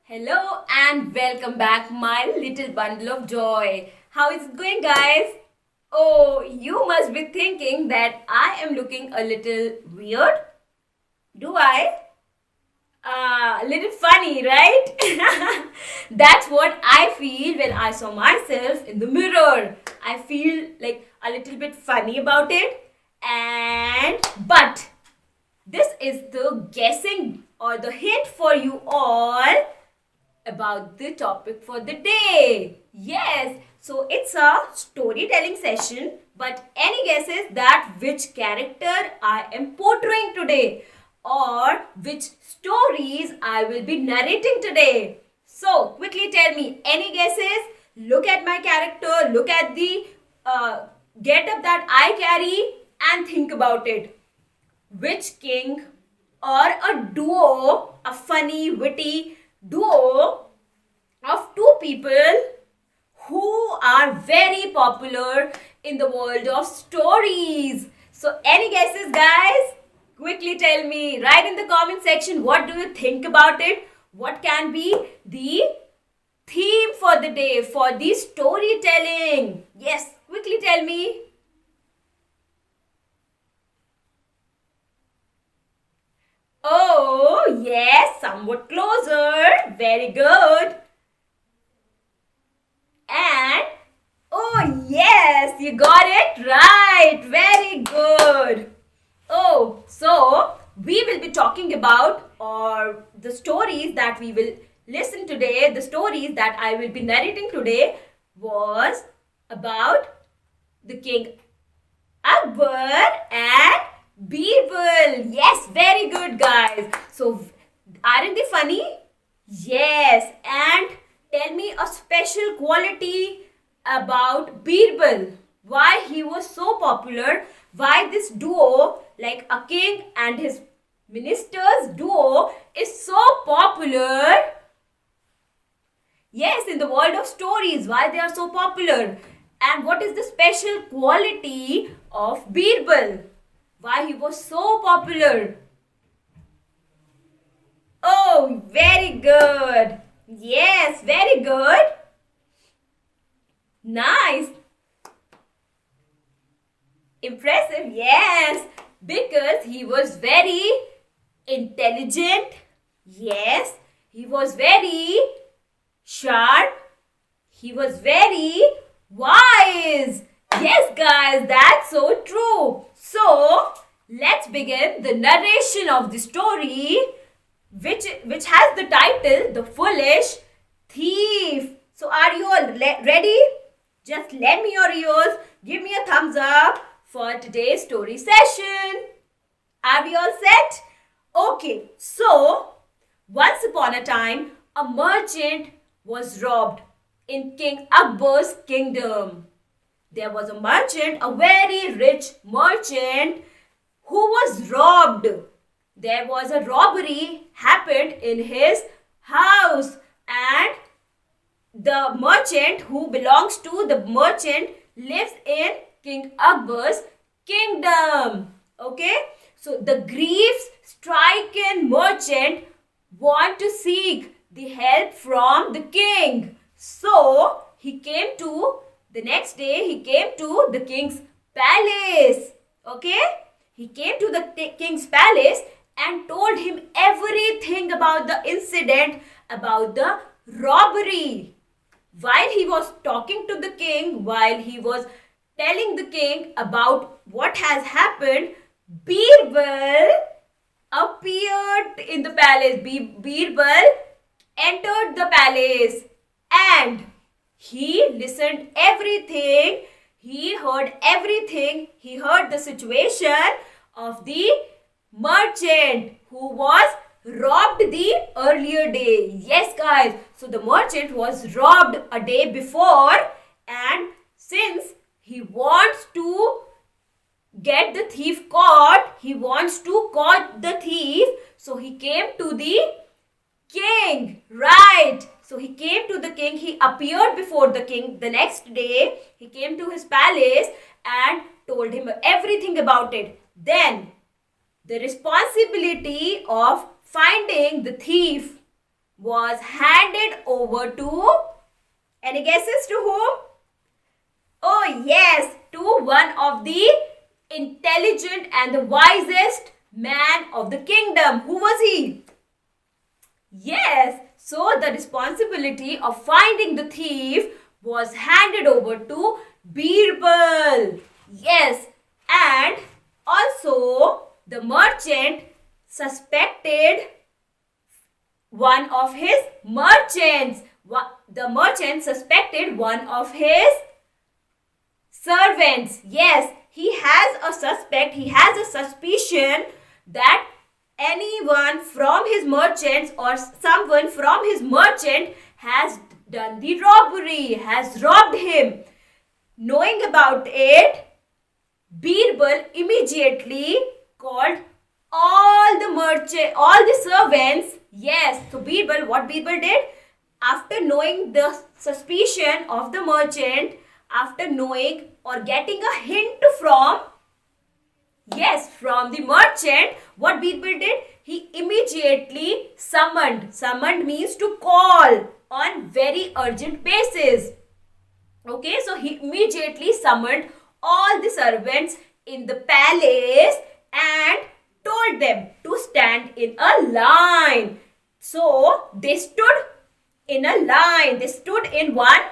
Hello and welcome back, my little bundle of joy. How is it going, guys? Oh, you must be thinking that I am looking a little weird. Do I? A little funny, right? That's what I feel when I saw myself in the mirror. I feel like a little bit funny about it. But this is the guessing or the hint for you all about the topic for the day. Yes, so it's a storytelling session, but any guesses that which character I am portraying today or which stories I will be narrating today? So, quickly tell me any guesses? Look at my character, look at the get up that I carry, and think about it. Which king or a duo, a funny, witty duo of two people who are very popular in the world of stories. So, any guesses, guys? Quickly tell me. Write in the comment section what do you think about it? What can be the theme for the day for the storytelling? Yes, quickly tell me. Oh, yes, somewhat closer. Very good. And oh, yes, you got it right. Very good. Oh, so we will be talking about or the stories that we will listen today, the stories that I will be narrating today was about the king Akbar and Birbal. Yes, very good, guys. So, aren't they funny? Yes, and tell me a special quality about Birbal. Why he was so popular? Why this duo, like a king and his ministers duo, is so popular? Yes, in the world of stories, why they are so popular? And what is the special quality of Birbal? Why he was so popular? Oh, very good. Yes, very good. Nice. Impressive, yes. Because he was very intelligent. Yes. He was very sharp. He was very wise. Yes, guys, that's so true. So, let's begin the narration of the story, which has the title The Foolish Thief. So, are you all ready? Just lend me your ears. Give me a thumbs up for today's story session. Are we all set? Okay, so once upon a time, a merchant was robbed in King Akbar's kingdom. There was a merchant, a very rich merchant, who was robbed. There was a robbery happened in his house, and the merchant who belongs to the merchant lives in King Akbar's kingdom. Okay, so the grief-stricken merchant want to seek the help from the king. So he came to the next day. He came to the king's palace. Okay, he came to the king's palace and told him everything about the incident, about the robbery. While he was talking to the king, while he was telling the king about what has happened, Birbal appeared in the palace. Birbal entered the palace and he listened everything. He heard everything. He heard the situation of the merchant who was robbed the earlier day. Yes, guys. So the merchant was robbed a day before, and since he wants to get the thief caught, he wants to caught the thief, so he came to the king. Right. So he came to the king. He appeared before the king the next day. He came to his palace and told him everything about it. Then the responsibility of finding the thief was handed over to, any guesses to whom? Oh yes, to one of the intelligent and the wisest man of the kingdom. Who was he? Yes, so the responsibility of finding the thief was handed over to Birbal. Yes, and also the merchant suspected one of his merchants. The merchant suspected one of his servants. Yes, he has a suspect, he has a suspicion that anyone from his merchants or someone from his merchant has done the robbery, has robbed him. Knowing about it, Birbal immediately called all the servants. Yes, so what Birbal did? After knowing the suspicion of the merchant, after knowing or getting a hint from the merchant, what Birbal did? He immediately summoned. Summoned means to call on very urgent basis. Okay, so he immediately summoned all the servants in the palace and told them to stand in a line. So they stood in a line. They stood in one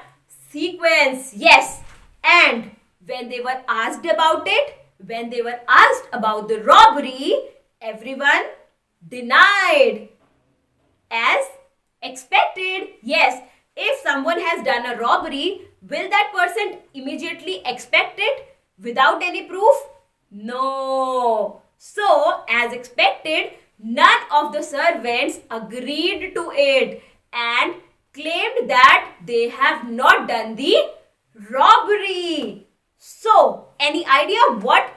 sequence. Yes. And when they were asked about it, when they were asked about the robbery, everyone denied. As expected. Yes. If someone has done a robbery, will that person immediately expect it without any proof? No. So, as expected, none of the servants agreed to it and claimed that they have not done the robbery. So, any idea what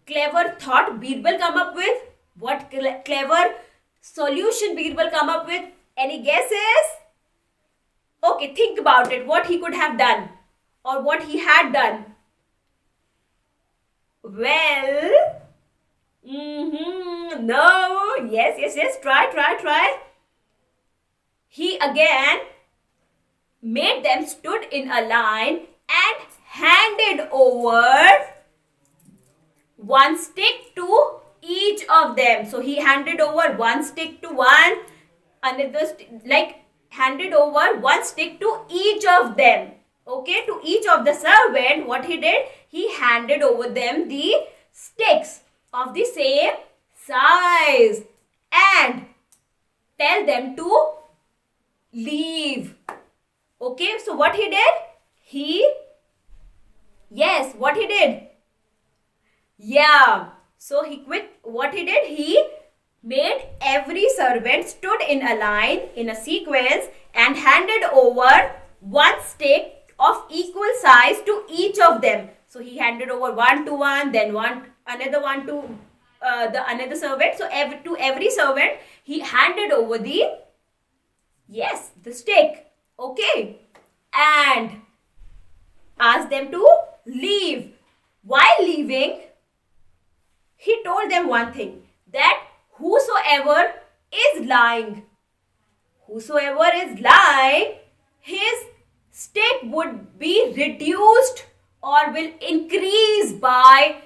clever thought Birbal come up with? What clever solution Birbal come up with? Any guesses? Okay, think about it. What he could have done or what he had done. Well, no. Yes. Try. He again made them stood in a line and handed over one stick to each of them. So he handed over one stick to one, handed over one stick to each of them. Okay, to each of the servant, what he did? He handed over them the sticks of the same size and tell them to leave. Okay, so what he did? What he did? Yeah. So what he did? He made every servant stood in a line, in a sequence and handed over one stick of equal size to each of them. So he handed over one to one, then another one to another servant. So to every servant, he handed over the stick. Okay. And asked them to leave. While leaving, he told them one thing, that whosoever is lying, his stick would be reduced or will increase by,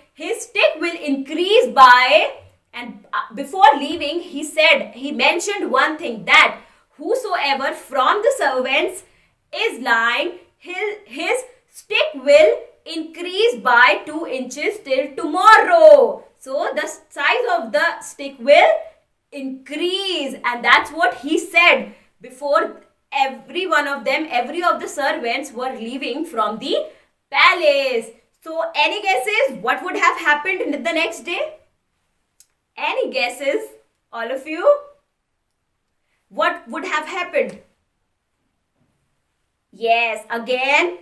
and before leaving, he mentioned one thing, that whosoever from the servants is lying, his stick will increase by 2 inches till tomorrow. So the size of the stick will increase, and that's what he said before every of the servants were leaving from the palace. So any guesses what would have happened in the next day? Any guesses, all of you? What would have happened? Yes, again,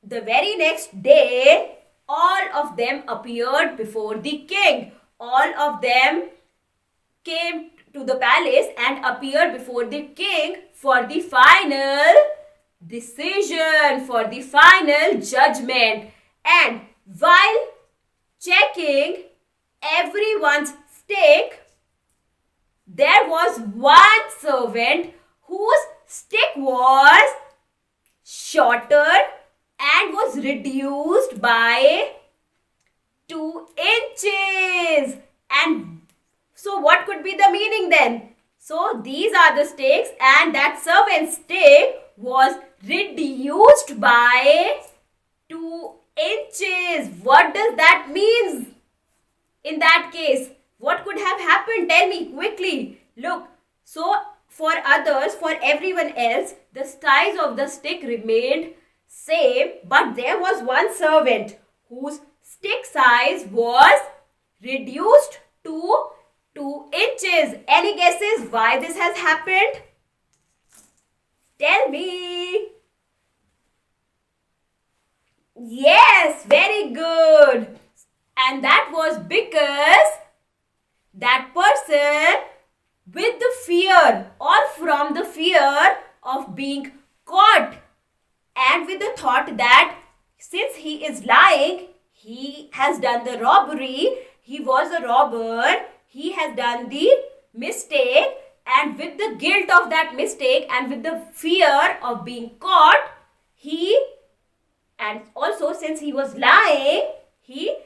the very next day, all of them appeared before the king. All of them came to the palace and appeared before the king for the final decision, for the final judgment. And while checking everyone's stick, there was one servant whose stick was shorter and was reduced by 2 inches. And so what could be the meaning then? So these are the sticks, and that servant's stick was reduced by 2 inches. What does that mean? In that case, what could have happened? Tell me quickly. Look, so for others, for everyone else, the size of the stick remained same, but there was one servant whose stick size was reduced to 2 inches. Any guesses why this has happened? Tell me. Yes, very good. And that was because that person, with the fear or from the fear of being caught, and with the thought that since he is lying, he has done the robbery, he was a robber, he has done the mistake, and with the guilt of that mistake and with the fear of being caught, and also since he was lying, he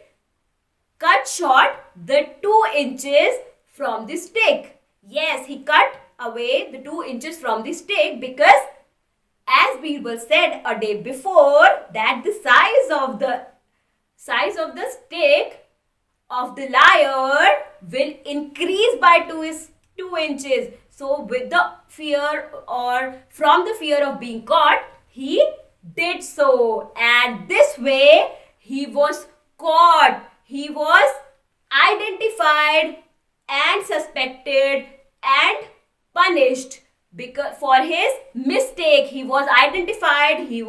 cut short the 2 inches from the stick. Yes, he cut away the 2 inches from the stick because, as Birbal said a day before, that the size of the stick of the liar will increase by 2 inches. So with the fear or from the fear of being caught, he did so, and this way he was caught. He was identified and suspected and punished because for his mistake. He was identified. He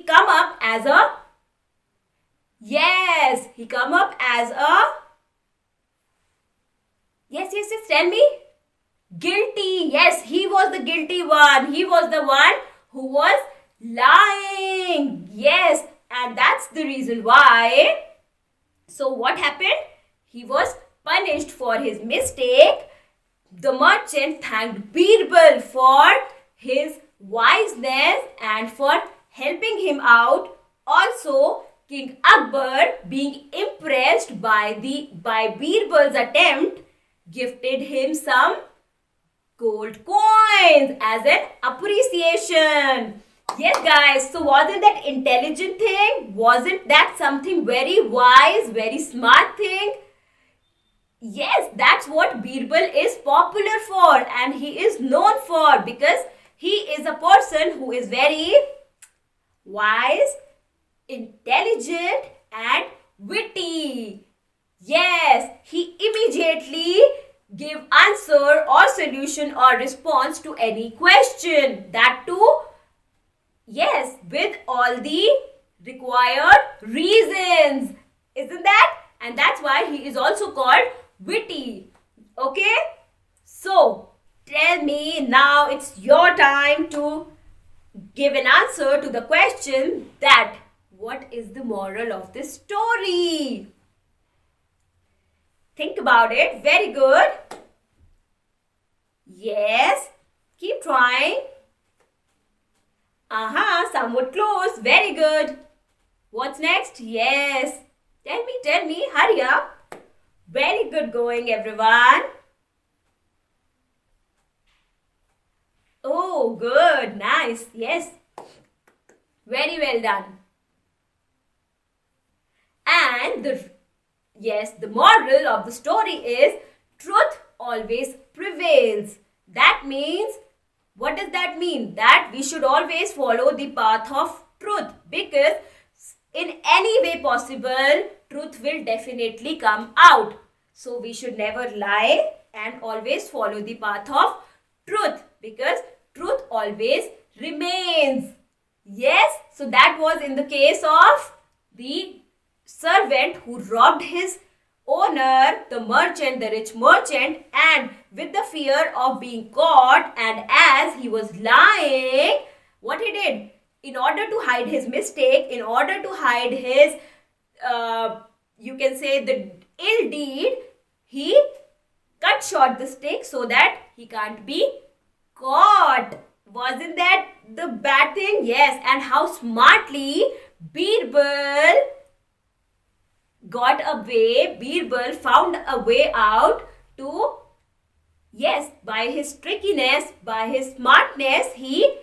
come up as a yes. He come up as a yes. Tell me. Guilty. Yes, he was the guilty one. He was the one who was lying. Yes. And that's the reason why. So what happened? He was punished for his mistake. The merchant thanked Birbal for his wiseness and for helping him out. Also, King Akbar, being impressed by Birbal's attempt, gifted him some gold coins as an appreciation. Yes, guys, so wasn't that intelligent thing? Wasn't that something very wise, very smart thing? Yes, that's what Birbal is popular for and he is known for because he is a person who is very wise, intelligent and witty. Yes, he immediately give answer or solution or response to any question. That too, yes, with all the required reasons. Isn't that? And that's why he is also called witty. Okay? So, tell me now, it's your time to give an answer to the question that what is the moral of this story? Think about it. Very good. Yes. Keep trying. Somewhat close. Very good. What's next? Yes. Tell me. Hurry up. Very good going, everyone. Oh, good. Nice. Yes. Very well done. And the moral of the story is truth always prevails. That means, what does that mean? That we should always follow the path of truth because in any way possible, truth will definitely come out. So we should never lie and always follow the path of truth because truth always remains. Yes, so that was in the case of the servant who robbed his owner, the merchant, the rich merchant, and with the fear of being caught, and as he was lying, what he did? In order to hide his mistake, in order to hide his, you can say the ill deed, he cut shot the stick so that he can't be caught. Wasn't that the bad thing? Yes. And how smartly Birbal got away. Birbal found a way out to, yes, by his trickiness, by his smartness, he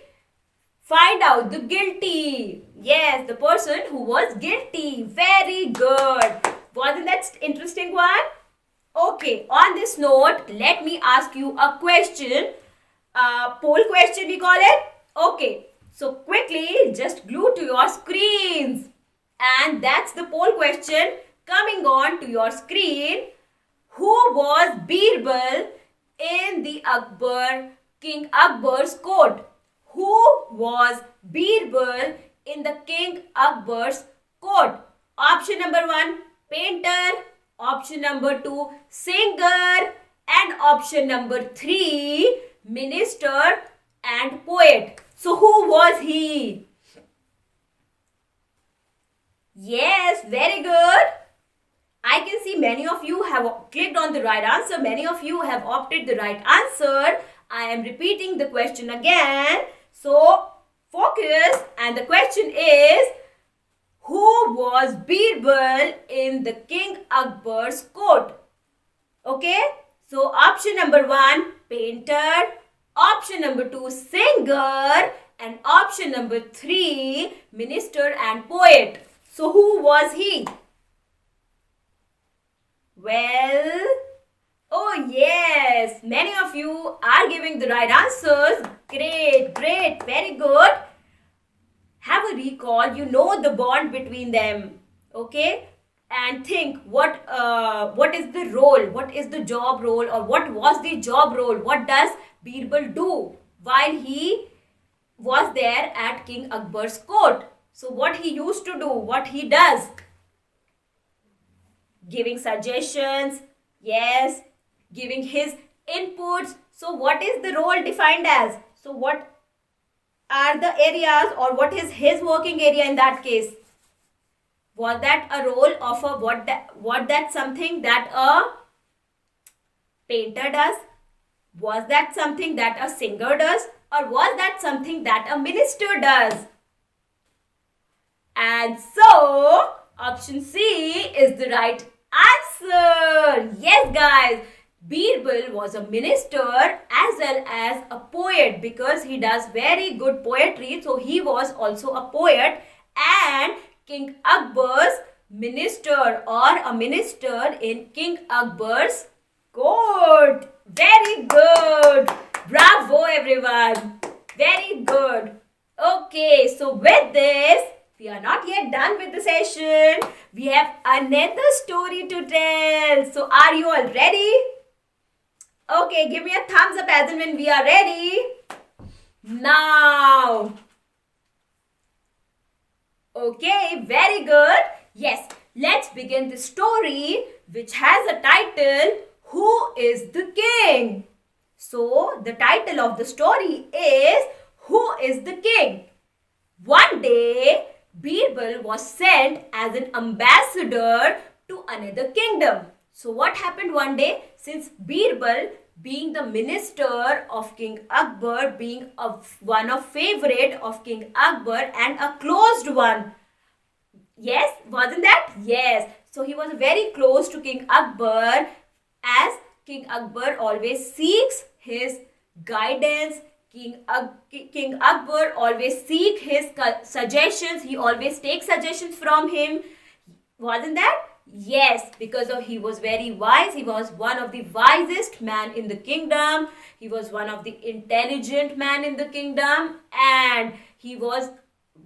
find out the guilty. Yes, the person who was guilty. Very good. Wasn't that interesting one? Okay, on this note, let me ask you a question. Poll question we call it. Okay, so quickly just glue to your screens. And that's the poll question coming on to your screen. Who was Birbal in the King Akbar's court? Who was Birbal in the King Akbar's court? Option number 1, painter. Option number 2, singer. And option number 3, minister and poet. So who was he? Yes, very good. I can see many of you have clicked on the right answer. Many of you have opted the right answer. I am repeating the question again. So focus, and the question is, who was Birbal in the King Akbar's court? Okay, so option number 1, painter. Option number 2, singer. And option number 3, minister and poet. So who was he? Well, oh yes, many of you are giving the right answers. Great, great, very good. Have a recall, you know the bond between them, okay? And think what is the role, what is the job role, or what was the job role? What does Birbal do while he was there at King Akbar's court? So what he used to do, what he does? Giving suggestions, yes, giving his inputs. So what is the role defined as? So what are the areas, or what is his working area in that case? Was that a role of a what that something that a painter does? Was that something that a singer does? Or was that something that a minister does? And so option C is the right answer. Yes, guys. Birbal was a minister as well as a poet because he does very good poetry. So he was also a poet and King Akbar's minister, or a minister in King Akbar's court. Very good. Bravo everyone. Very good. Okay, so with this, we are not yet done with the session. We have another story to tell. So are you all ready? Okay, give me a thumbs up as in when we are ready. Now. Okay, very good. Yes, let's begin the story which has a title, Who is the King? So, the title of the story is, Who is the King? One day, Birbal was sent as an ambassador to another kingdom. So, what happened one day? Since Birbal, being the minister of King Akbar, being one of favorite of King Akbar and a closed one. Yes, wasn't that? Yes. So he was very close to King Akbar, as King Akbar always seeks his guidance. King Akbar always seek his suggestions. He always takes suggestions from him. Wasn't that? Yes, because he was very wise. He was one of the wisest man in the kingdom. He was one of the intelligent man in the kingdom. And he was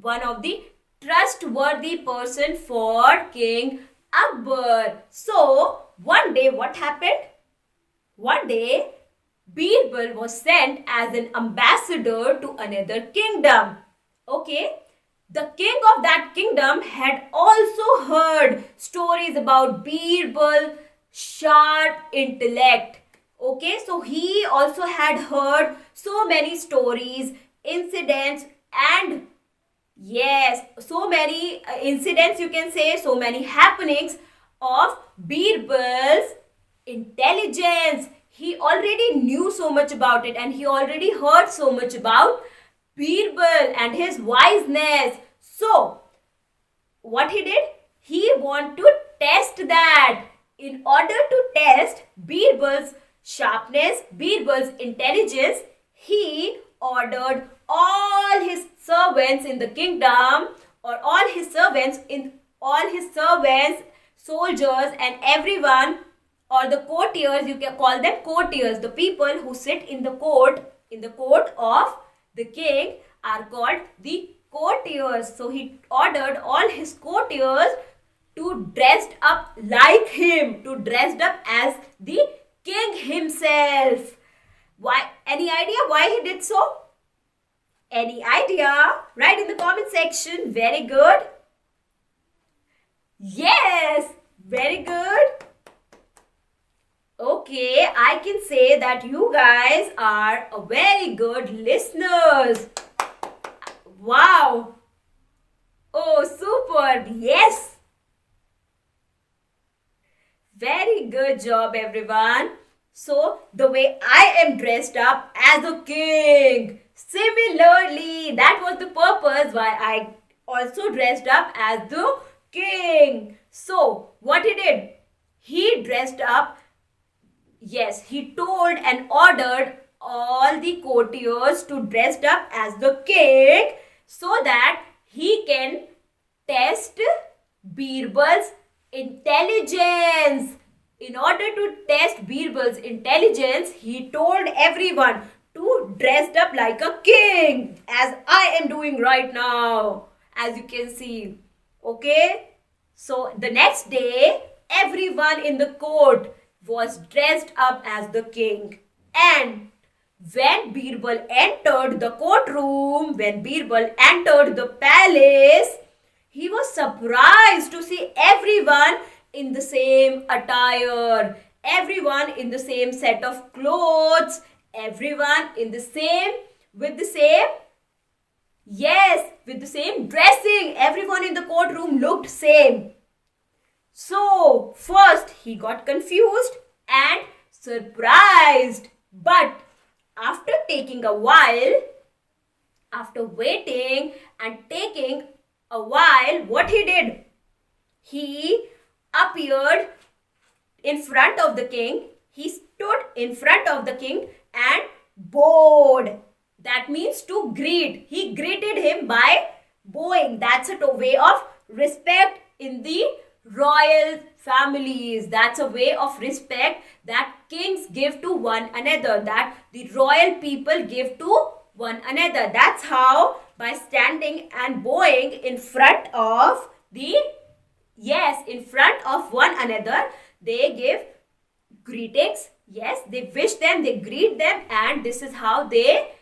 one of the trustworthy person for King Akbar. So, one day what happened? One day, Birbal was sent as an ambassador to another kingdom. Okay. The king of that kingdom had also heard stories about Birbal's sharp intellect. Okay, so he also had heard so many stories, incidents, and yes, so many incidents, you can say, so many happenings of Birbal's intelligence. he already knew so much about it and he already heard so much about Birbal and his wiseness. So, what he did? He wanted to test that. In order to test Birbal's sharpness, Birbal's intelligence, he ordered all his servants in the kingdom, or all his servants, soldiers and everyone, or the courtiers, you can call them courtiers, the people who sit in the court of the king are called the courtiers. So he ordered all his courtiers to dress up like him, to dress up as the king himself. Why? Any idea why he did so? Any idea? Write in the comment section. Very good. Yes, very good. Okay, I can say that you guys are a very good listeners. Wow. Oh, superb. Yes. Very good job, everyone. So, the way I am dressed up as a king. Similarly, that was the purpose why I also dressed up as the king. So, what he did? He dressed up. Yes, he told and ordered all the courtiers to dress up as the king so that he can test Birbal's intelligence. In order to test Birbal's intelligence, he told everyone to dress up like a king, as I am doing right now, as you can see. Okay? So, the next day, everyone in the court was dressed up as the king. And when Birbal entered the courtroom, when Birbal entered the palace, he was surprised to see everyone in the same attire, everyone in the same set of clothes, everyone in the same, with the same dressing. Everyone in the courtroom looked same. So, first he got confused and surprised. But after taking a while, after waiting and taking a while, what he did? He appeared in front of the king. He stood in front of the king and bowed. That means to greet. He greeted him by bowing. That's a way of respect in the royal families. That's a way of respect that kings give to one another, that the royal people give to one another. That's how, by standing and bowing in front of in front of one another, they give greetings. Yes, they wish them, they greet them, and this is how they,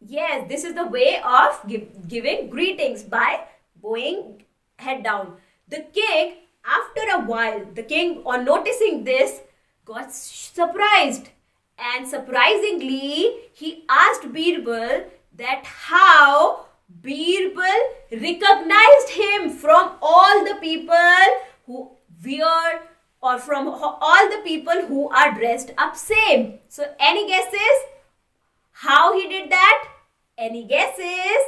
this is the way of giving greetings, by bowing head down. The king, after a while, the king, on noticing this, got surprised. And surprisingly, he asked Birbal that how Birbal recognized him from all the people who wear, or from all the people who are dressed up same. So, any guesses how he did that? Any guesses?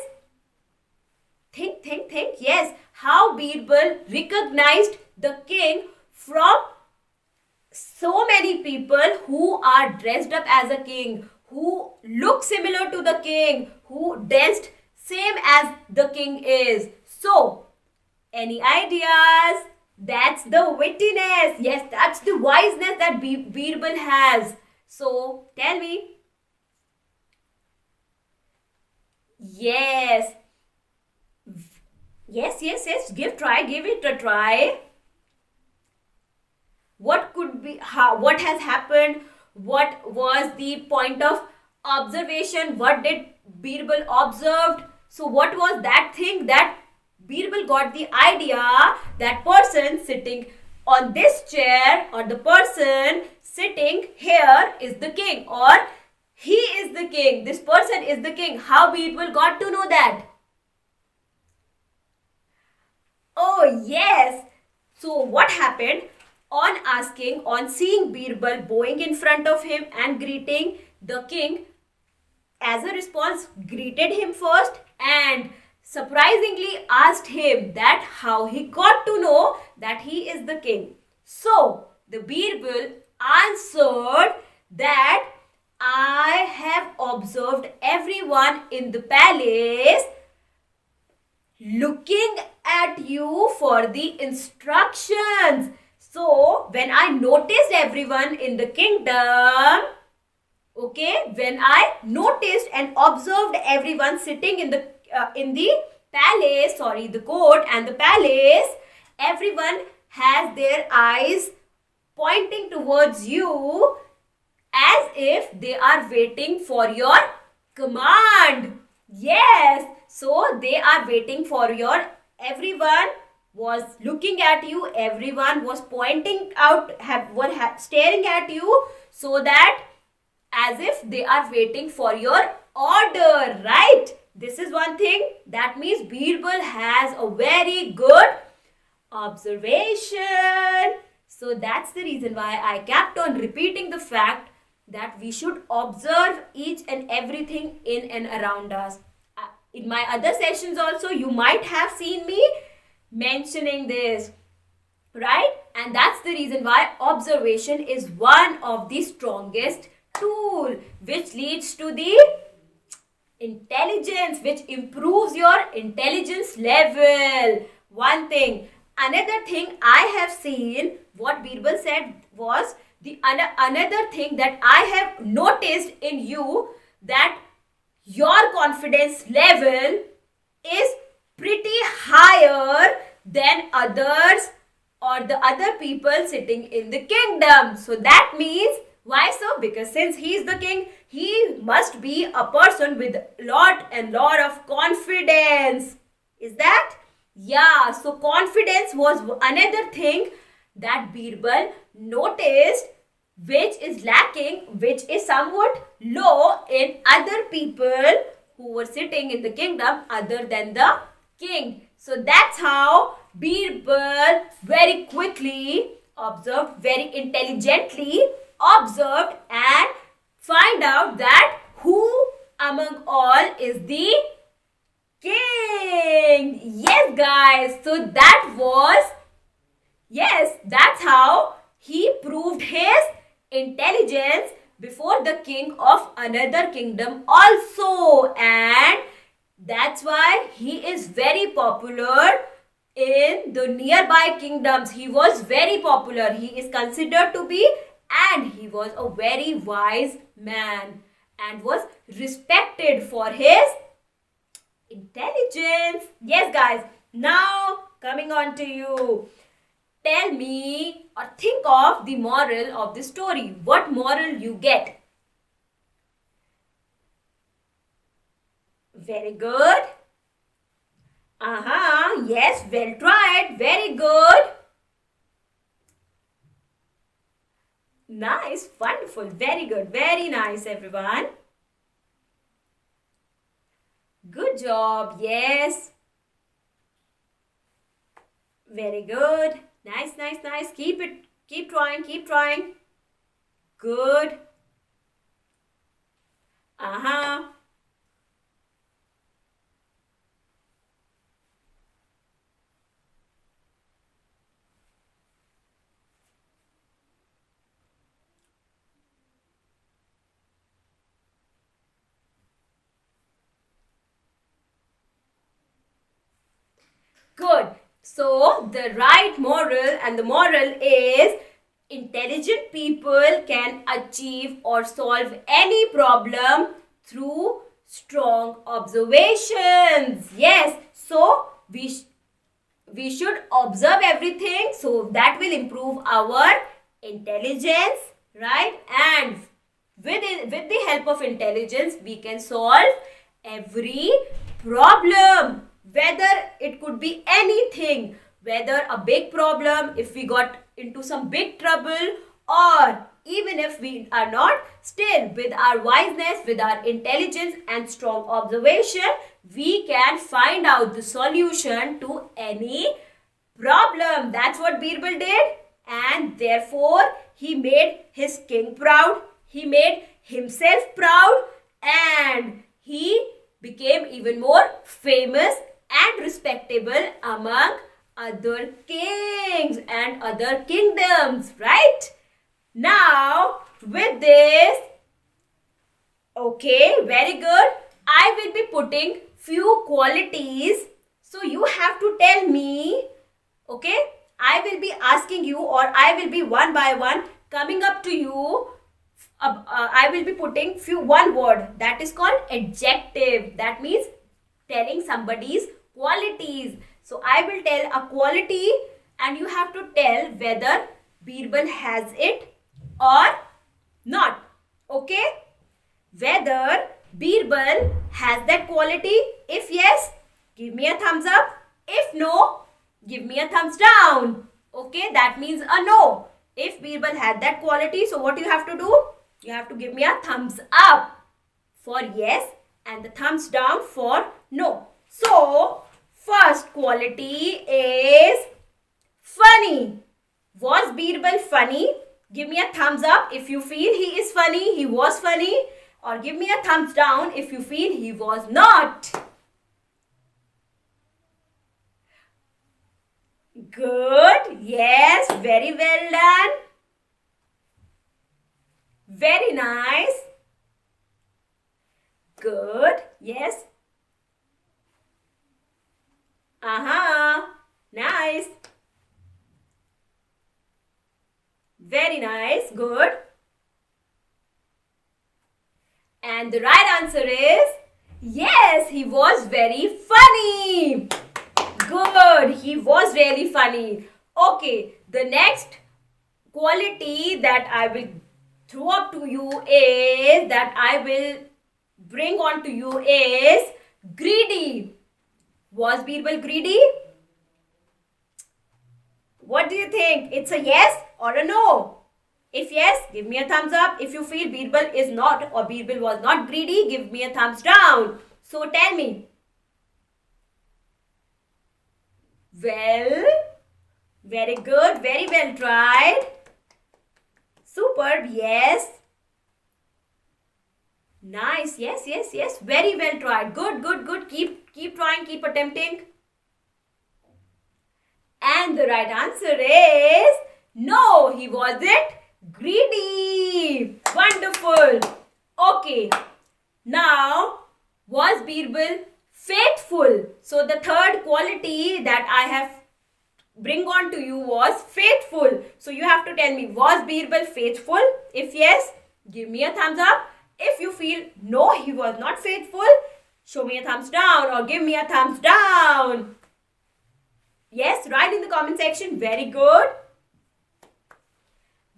Think. Yes, how Birbal recognized the king from so many people who are dressed up as a king, who look similar to the king, who dressed same as the king is. So, any ideas? That's the wittiness. Yes, that's the wiseness that Birbal has. So, tell me. Yes. Yes. Give it a try. What could be, what has happened? What was the point of observation? What did Birbal observed? So what was that thing that Birbal got the idea that person sitting on this chair, or the person sitting here is the king, or he is the king, this person is the king? How Birbal got to know that? Oh yes. So what happened? on seeing Birbal bowing in front of him and greeting the king, as a response greeted him first and surprisingly asked him that how he got to know that he is the king. So the Birbal answered that I have observed everyone in the palace looking at you for the instructions. So when I noticed everyone in the kingdom, when I noticed and observed everyone sitting in the palace, the court and the palace, everyone has their eyes pointing towards you as if they are waiting for your command. Yes, so they are waiting for your, everyone was looking at you, everyone was pointing out, staring at you, so that as if they are waiting for your order, right? This is one thing. That means Birbal has a very good observation. So that's the reason why I kept on repeating the fact that we should observe each and everything in and around us. In my other sessions also, you might have seen me mentioning this, right? And that's the reason why observation is one of the strongest tool which leads to the intelligence, which improves your intelligence level. One thing. Another thing I have seen, what Birbal said was, the another thing that I have noticed in you, that your confidence level is pretty higher than others or the other people sitting in the kingdom. So that means, why so? Because since he is the king, he must be a person with lot of confidence. Is that? Yeah, so confidence was another thing that Birbal noticed, which is lacking, which is somewhat low in other people who were sitting in the kingdom other than the king. So that's how Birbal very quickly observed, very intelligently observed and find out that who among all is the king. Yes, guys. So that's how he proved his intelligence before the king of another kingdom also. And that's why he is very popular in the nearby kingdoms. He was very popular. He is considered to be, and he was a very wise man and was respected for his intelligence. Yes, guys. Now, coming on to you. Tell me or think of the moral of the story. What moral you get? Very good. Yes, well tried. Very good. Nice, wonderful, very good, very nice, everyone. Good job, yes. Very good. Nice, nice, nice. Keep it, keep trying, keep trying. Good. Good. So the right moral, and the moral is, intelligent people can achieve or solve any problem through strong observations. Yes. So we should observe everything, so that will improve our intelligence, right? And with the help of intelligence, we can solve every problem. Whether it could be anything, whether a big problem, if we got into some big trouble, or even if we are not, still with our wiseness, with our intelligence and strong observation, we can find out the solution to any problem. That's what Birbal did. and therefore he made his king proud, he made himself proud, and he became even more famous and respectable among other kings and other kingdoms, right? Now, with this, okay, very good. I will be putting few qualities. So you have to tell me, okay? I will be asking you, or I will be one by one coming up to you. I will be putting one word that is called adjective. That means telling somebody's qualities. So I will tell a quality and you have to tell whether Birbal has it or not. Okay? Whether Birbal has that quality. If yes, give me a thumbs up. If no, give me a thumbs down. Okay? That means a no. If Birbal had that quality, so what you have to do? You have to give me a thumbs up for yes and the thumbs down for no. So, first quality is funny. Was Birbal funny? Give me a thumbs up if you feel he is funny, he was funny, or give me a thumbs down if you feel he was not. Good. Yes, very well done. Very nice. Good. Yes. Nice. Very nice. Good. And the right answer is yes, he was very funny. Good. He was really funny. Okay. The next quality that I will throw up to you is, that I will bring on to you is greedy. Was Birbal greedy? What do you think? It's a yes or a no? If yes, give me a thumbs up. If you feel Birbal is not, or Birbal was not greedy, give me a thumbs down. So tell me. Well, very good. Very well tried. Superb. Yes. Nice. Yes. Very well tried. Good. Keep trying. Keep attempting. And the right answer is no, he wasn't greedy. Wonderful. Okay. Now, was Birbal faithful? So the third quality that I have bring on to you was faithful. So you have to tell me, was Birbal faithful? If yes, give me a thumbs up. If you feel no, he was not faithful, show me a thumbs down or give me a thumbs down. Yes, write in the comment section. Very good.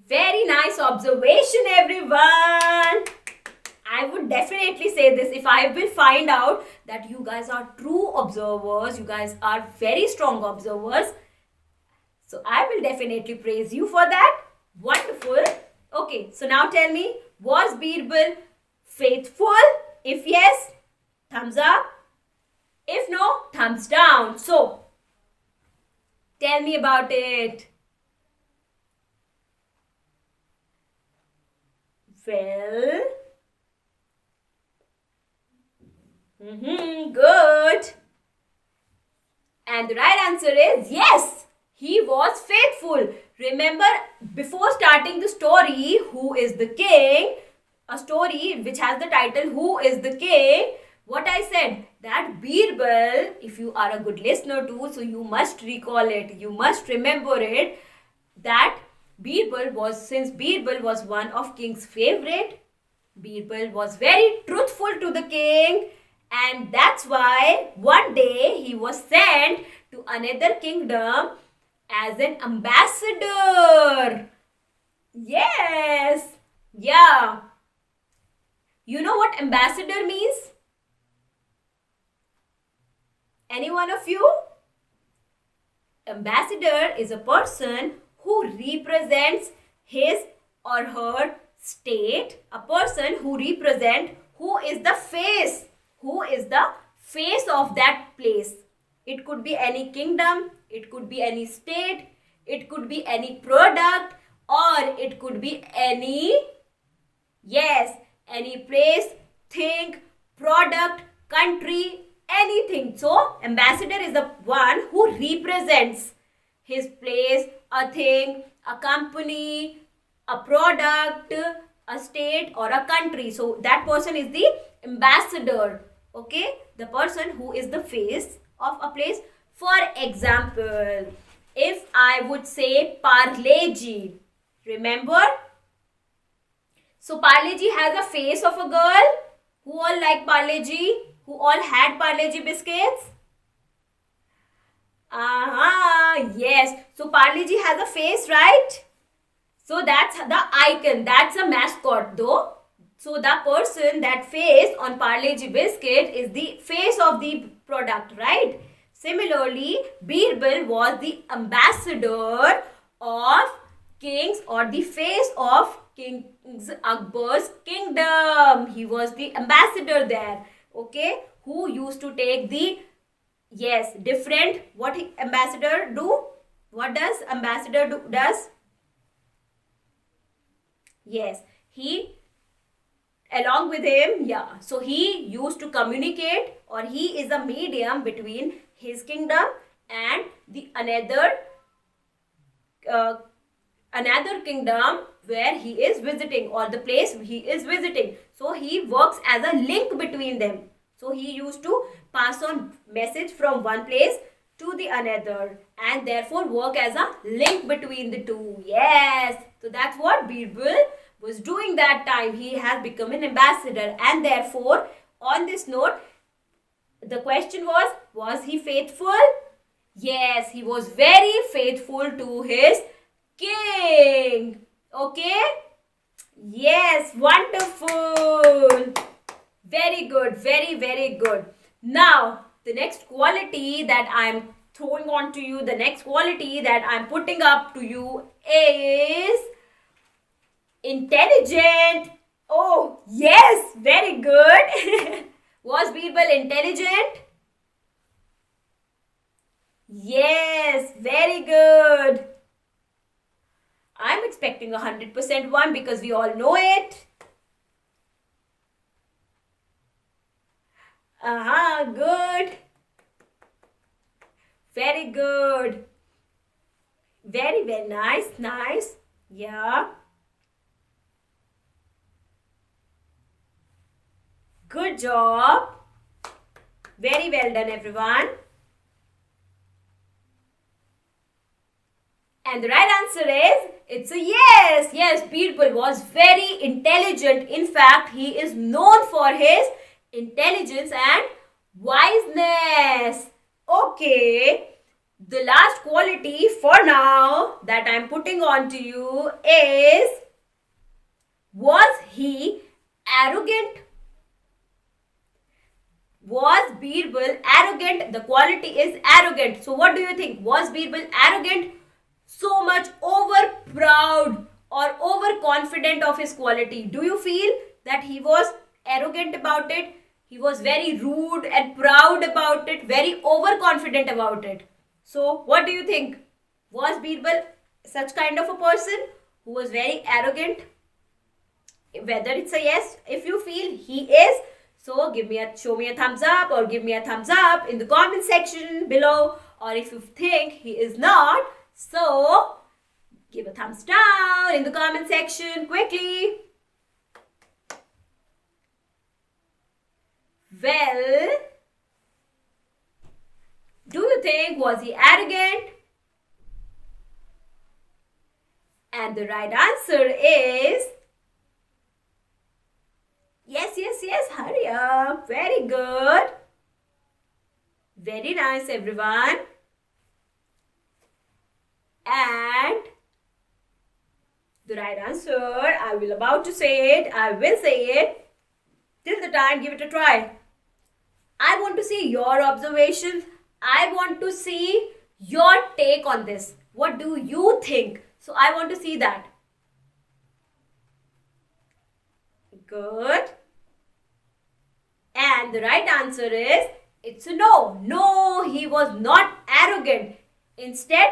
Very nice observation, everyone. I would definitely say this, if I will find out that you guys are true observers, you guys are very strong observers, so I will definitely praise you for that. Wonderful. Okay, so now tell me, was Birbal faithful? If yes, thumbs up. If no, thumbs down. So, tell me about it. Well, good. And the right answer is yes, he was faithful. Remember, before starting the story, Who is the King? A story which has the title Who is the King? What I said, that Birbal, if you are a good listener too, so you must recall it, you must remember it, that since Birbal was one of king's favorite, Birbal was very truthful to the king, and that's why one day he was sent to another kingdom as an ambassador. Yes. Yeah. You know what ambassador means? Any one of you? Ambassador is a person who represents his or her state. A person who represents, who is the face of that place. It could be any kingdom, it could be any state, It could be any product, or it could be any, yes, any place, thing, product, country, anything. So ambassador is the one who represents his place, a thing, a company, a product, a state, or a country. So that person is the ambassador. Okay, the person who is the face of a place. For example, if I would say Parle G, remember? So Parle G has a face of a girl. Who all like Parle G? Who all had Parle G biscuits? Yes. So Parle G has a face, right? So that's the icon. That's a mascot though. So the person, that face on Parle G biscuit is the face of the product, right? Similarly, Birbal was the ambassador of kings, or the face of King Akbar's kingdom. He was the ambassador there. Okay, who used to take the, yes, different, what ambassador do? What does ambassador do? Does? Yes, he, along with him, yeah. So he used to communicate, or he is a medium between his kingdom and the another kingdom where he is visiting, or the place he is visiting. So he works as a link between them. So he used to pass on message from one place to the another, and therefore work as a link between the two. Yes. So that's what Birbal was doing that time. He has become an ambassador, and therefore on this note, the question was he faithful? Yes, he was very faithful to his king. Okay? Yes, wonderful. Very good, very, very good. Now, the next quality that I'm throwing on to you, the next quality that I'm putting up to you is intelligent. Oh, yes, very good. Was Birbal intelligent? Yes, very good. I'm expecting 100% one because we all know it. Good. Very good. Very, very nice, nice. Yeah. Good job. Very well done, everyone. And the right answer is, it's a yes. Yes, Birbal was very intelligent. In fact, he is known for his intelligence and wiseness. Okay. The last quality for now that I'm putting on to you is, was he arrogant? Was Birbal arrogant? The quality is arrogant. So what do you think? Was Birbal arrogant? So much over proud or overconfident of his quality. Do you feel that he was arrogant about it? He was very rude and proud about it, very overconfident about it. So what do you think? Was Birbal such kind of a person who was very arrogant? Whether it's a yes, if you feel he is, so show me a thumbs up, or give me a thumbs up in the comment section below. Or if you think he is not, so give a thumbs down in the comment section quickly. Well, do you think, was he arrogant? And the right answer is yes, hurry up. Very good. Very nice, everyone. And the right answer, I will about to say it. I will say it. Till the time, give it a try. I want to see your observations. I want to see your take on this. What do you think? So I want to see that. Good. And the right answer is, it's a no. No, he was not arrogant. Instead,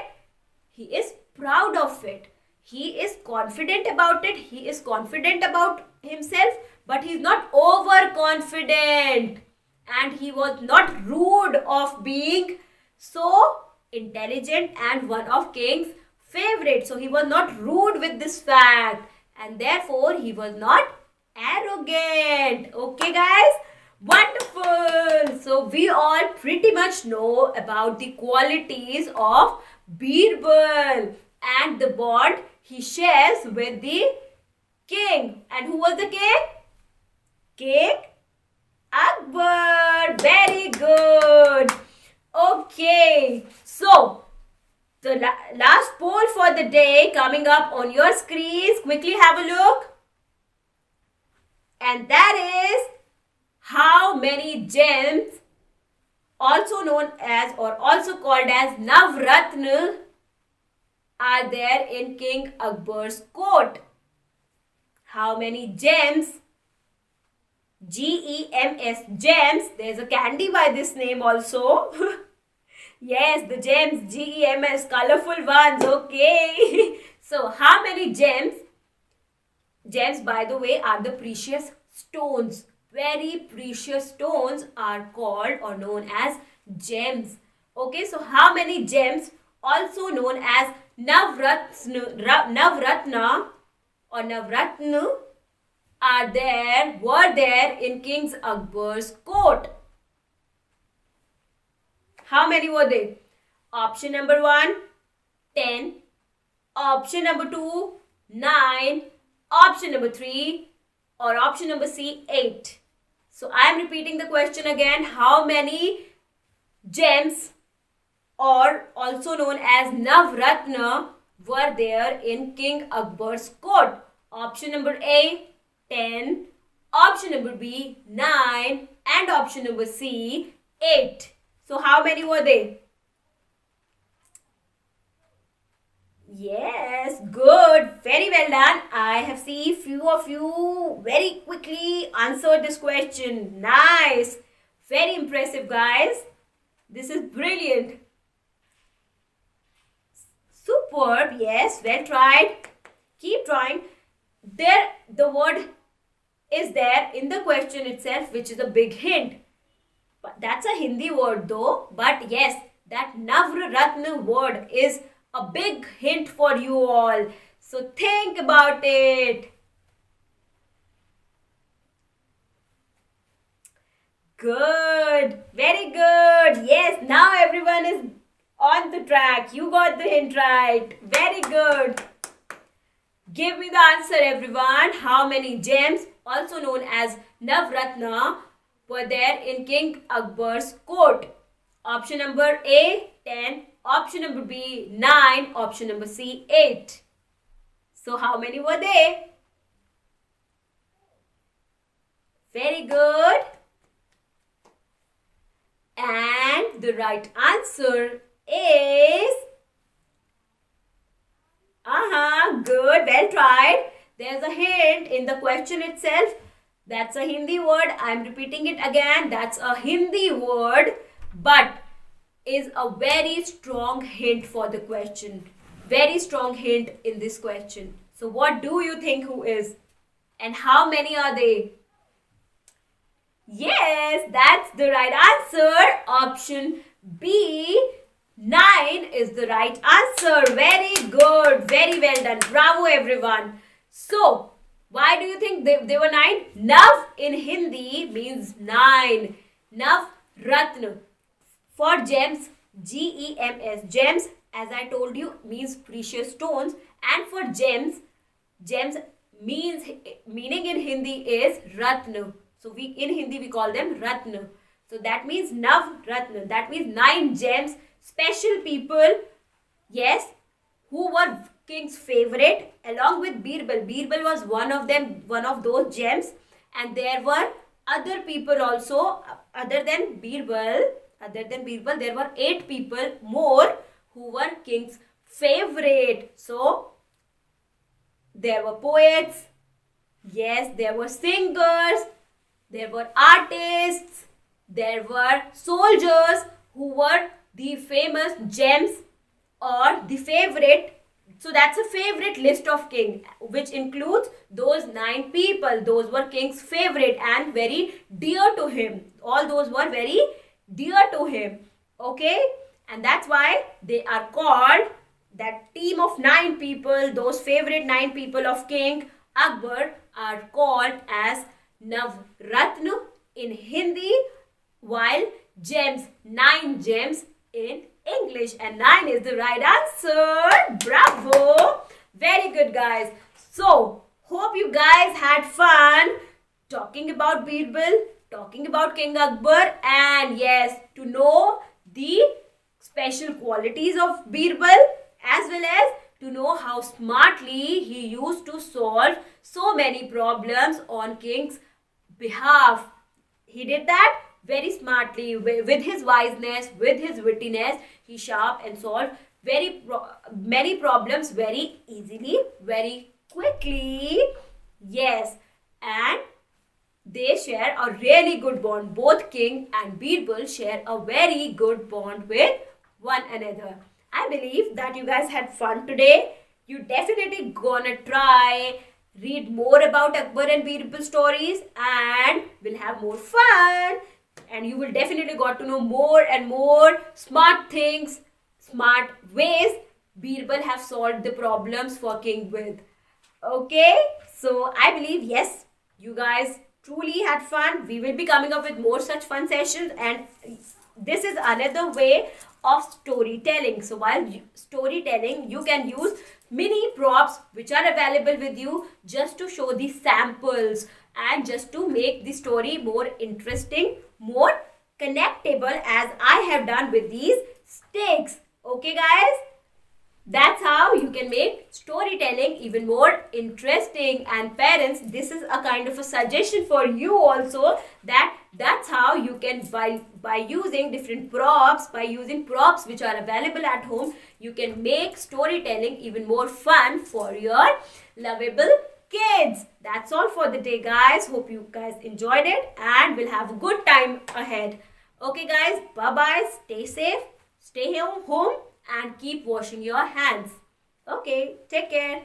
he is proud of it. He is confident about it. He is confident about himself, but he is not overconfident. And he was not rude of being so intelligent and one of king's favorite. So he was not rude with this fact, and therefore he was not arrogant. Okay, guys? Wonderful. So we all pretty much know about the qualities of Birbal and the bond he shares with the king. And who was the king? King Akbar. Very good. Okay. So the last poll for the day coming up on your screens. Quickly have a look. And that is, how many gems, also known as or also called as Navratna, are there in King Akbar's court? How many gems? Gems, gems. There's a candy by this name also. Yes, the gems, gems, colorful ones. Okay. So, how many gems? Gems, by the way, are the precious stones. Very precious stones are called or known as gems. Okay, so how many gems, also known as Navratna or Navratna, were there in King Akbar's court? How many were they? Option number 1, 10. Option number 2, 9. Option number 3, or option number C, 8. So I am repeating the question again. How many gems, or also known as Navratna, were there in King Akbar's court? Option number A, 10. Option number B, 9. And option number C, 8. So how many were they? Yes, good. Very well done. I have seen few of you very quickly answered this question. Nice. Very impressive, guys. This is brilliant. Superb. Yes, well tried. Keep trying. There, the word is there in the question itself, which is a big hint. But that's a Hindi word though. But yes, that Navratna word is a big hint for you all. So think about it. Good. Very good. Yes, now everyone is on the track. You got the hint right. Very good. Give me the answer, everyone. How many gems, also known as Navratna, were there in King Akbar's court? Option number A, 10. Option number B, 9. Option number C, 8. So how many were they? Very good. And the right answer is... good. Well tried. There's a hint in the question itself. That's a Hindi word. I'm repeating it again. That's a Hindi word, but is a very strong hint for the question. Very strong hint in this question. So what do you think who is? And how many are they? Yes, that's the right answer. Option B, 9 is the right answer. Very good. Very well done. Bravo, everyone. So, why do you think they were 9? Nav in Hindi means 9. Nav Ratna. For gems, Gems. Gems, as I told you, means precious stones. And for gems meaning in Hindi is Ratna. So in Hindi we call them Ratna. So that means Nav Ratna. That means 9 gems. Special people, yes, who were king's favorite along with Birbal. Birbal was one of them, one of those gems. And there were other people also other than Birbal. There were 8 people more who were king's favorite. So there were poets, yes, there were singers, there were artists, there were soldiers who were the famous gems or the favorite So that's a favorite list of king, which includes those 9 people. Those were king's favorite and very dear to him. All those were very dear to him. Okay? And that's why they are called, that team of 9 people, those favorite 9 people of King Akbar are called as Navratna in Hindi, while gems, 9 gems in English, and 9 is the right answer. Bravo! Very good, guys. So, hope you guys had fun talking about Birbal, talking about King Akbar, and yes, to know the special qualities of Birbal, as well as to know how smartly he used to solve so many problems on King's behalf. He did that very smartly, with his wiseness, with his wittiness. He sharp and solved many problems very easily, very quickly. Yes, and they share a really good bond. Both King and Birbal share a very good bond with one another. I believe that you guys had fun today. You definitely gonna try read more about Akbar and Birbal stories, and will have more fun. And you will definitely got to know more and more smart things, smart ways Birbal have solved the problems for King with. Okay, so I believe, yes, you guys truly had fun. We will be coming up with more such fun sessions, and this is another way of storytelling. So while storytelling, you can use mini props which are available with you just to show the samples and just to make the story more interesting, more connectable, as I have done with these sticks. Okay, guys? That's how you can make storytelling even more interesting. And parents, this is a kind of a suggestion for you also, that's how you can, by using different props, by using props which are available at home, you can make storytelling even more fun for your lovable kids. That's all for the day, guys. Hope you guys enjoyed it and will have a good time ahead. Okay, guys, bye-bye. Stay safe, stay home, and keep washing your hands. Okay, take care.